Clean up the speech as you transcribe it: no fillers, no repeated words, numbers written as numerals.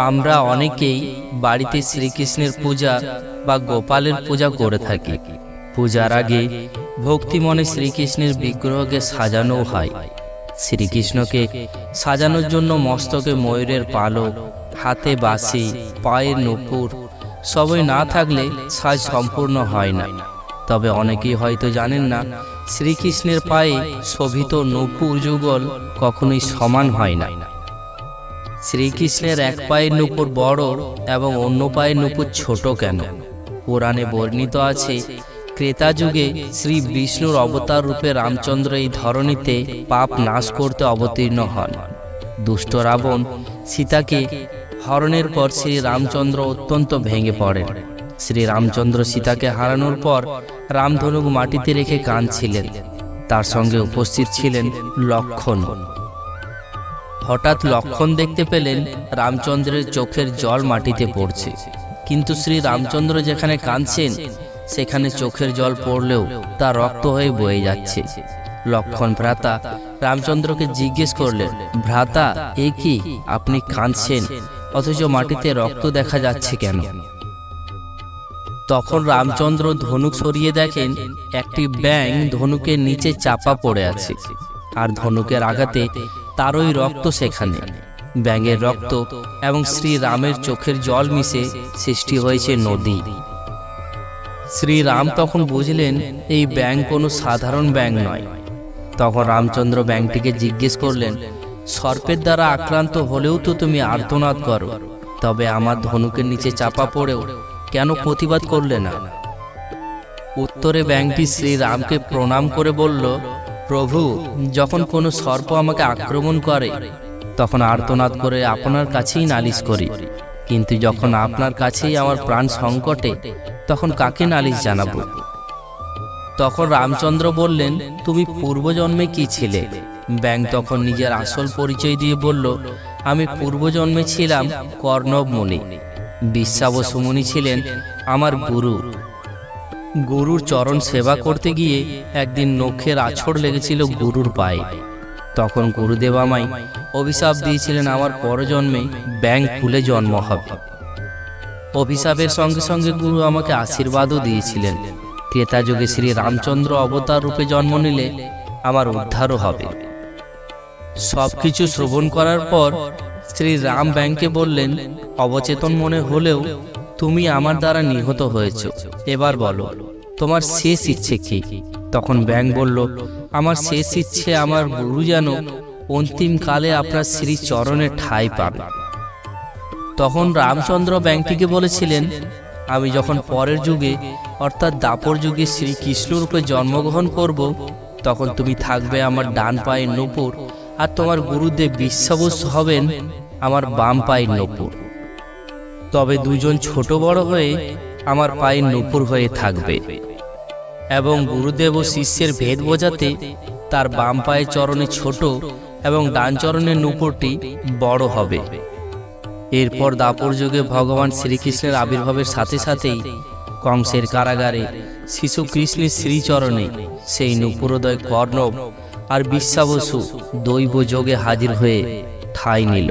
আমরা অনেকেই বাড়িতে শ্রীকৃষ্ণের পূজা বা গোপালের পূজা করে থাকি। পূজার আগে ভক্তি মনে শ্রীকৃষ্ণের বিগ্রহকে সাজানো হয়। শ্রীকৃষ্ণকে সাজানোর জন্য মস্তকে ময়ূরের পালক, হাতে বাঁশি, পায়ে নূপুর সবই না থাকলে সাজ সম্পূর্ণ হয় না। তবে অনেকেই হয়তো জানেন না, শ্রীকৃষ্ণের পায়ে শোভিত নূপুর যুগল কখনোই সমান হয় না। শ্রীকৃষ্ণের এক পায়ের নূপুর বড় এবং অন্য পায়ের নূপুর ছোট কেন? পুরাণে বর্ণিত আছে, ত্রেতা যুগে শ্রী বিষ্ণুর অবতার রূপে রামচন্দ্র এই ধরণীতে পাপ নাশ করতে অবতীর্ণ হন। দুষ্ট রাবণ সীতাকে হরণের পর শ্রী রামচন্দ্র অত্যন্ত ভেঙে পড়েন। শ্রী রামচন্দ্র সীতাকে হারানোর পর রামধনুক মাটিতে রেখে কাঁদছিলেন। তার সঙ্গে উপস্থিত ছিলেন লক্ষ্মণ। হঠাৎ লক্ষ্মণ দেখতে পেলেন রামচন্দ্রের চোখের জল মাটিতে পড়ছে, কিন্তু শ্রী রামচন্দ্র যেখানে কাঁদছেন সেখানে চোখের জল পড়লেও তা রক্ত হয়ে বয়ে যাচ্ছে। লক্ষ্মণ ভ্রাতা রামচন্দ্রকে জিজ্ঞেস করলেন, ভ্রাতা এ কি, আপনি কাঁদছেন অথচ মাটিতে রক্ত দেখা যাচ্ছে কেন? তখন রামচন্দ্র ধনুক সরিয়ে দেখেন একটি ব্যাঙ ধনুকের নিচে চাপা পড়ে আছে, আর ধনুকের আঘাতে তারই রক্ত সেখানে। ব্যাঙের রক্ত এবং শ্রী রামের চোখের জল মিশে সৃষ্টি হয়েছে নদী। শ্রী রাম তখন বুঝলেন এই ব্যাঙ কোনো সাধারণ ব্যাঙ নয়। তখন রামচন্দ্র ব্যাঙটিকে জিজ্ঞেস করলেন, সর্পের দ্বারা আক্রান্ত হলেও তো তুমি আর্তনাদ করো, তবে আমার ধনুকের নিচে চাপা পড়েও কেন প্রতিবাদ করলে না? উত্তরে ব্যাঙটি শ্রী রামকে প্রণাম করে বলল, প্রভু, যখন কোনো সর্প আমাকে আক্রমণ করে তখন আর্তনাদ করে আপনার কাছেই নালিশ করি, কিন্তু যখন আপনার কাছেই আমার প্রাণ সংকটে তখন কাকে নালিশ জানাবো? তখন রামচন্দ্র বললেন, তুমি পূর্বজন্মে কি ছিলে? ব্যাঙ তখন নিজের আসল পরিচয় দিয়ে বলল, আমি পূর্বজন্মে ছিলাম কর্ণব মুনি। বিশ্বাবসু মুনি ছিলেন আমার গুরু। গুরুর চরণ সেবা করতে গিয়ে একদিন নখের আঁচড় লেগেছিল গুরুর পায়ে। তখন গুরুদেব আমায় অভিশাপ দিয়েছিলেন আমার পরজন্মে ব্যাঙ কুলে জন্ম হবে। অভিশাপের সঙ্গে সঙ্গে গুরু আমাকে আশীর্বাদও দিয়েছিলেন, ত্রেতা যুগে শ্রী রামচন্দ্র অবতার রূপে জন্ম নিলে আমার উদ্ধারও হবে। সবকিছু শ্রবণ করার পর শ্রী রাম ব্যাঙকে বললেন, অবচেতন মনে হলেও তুমি আমার দ্বারা নিহত হয়েছ, এবার বলো তোমার শেষ ইচ্ছে কি? তখন ব্যাঙ বলল, আমার শেষ ইচ্ছে আমার গুরু যেন অন্তিম কালে আপনার শ্রী চরণে ঠাঁই পাবে। তখন রামচন্দ্র ব্যাঙটিকে বলেছিলেন, আমি যখন পরের যুগে অর্থাৎ দাপর যুগে শ্রীকৃষ্ণ রূপে জন্মগ্রহণ করব, তখন তুমি থাকবে আমার ডান পায়ের নূপুর, আর তোমার গুরুদেব বিশ্বাবসু হবেন আমার বাম পায়ের নূপুর। তবে দুজন ছোট বড় হয়ে আমার পায়ের নূপুর হয়ে থাকবে, এবং গুরুদেব ও শিষ্যের ভেদ বোঝাতে তার বাম পায়ের চরণে ছোট এবং ডান চরণের নূপুরটি বড় হবে। এরপর দাপর যুগে ভগবান শ্রীকৃষ্ণের আবির্ভাবের সাথে সাথেই কংসের কারাগারে শিশু কৃষ্ণের শ্রীচরণে সেই নূপুরোদয় কর্ণব আর বিশ্বাবসু দৈব যোগে হাজির হয়ে ঠাঁই নিল।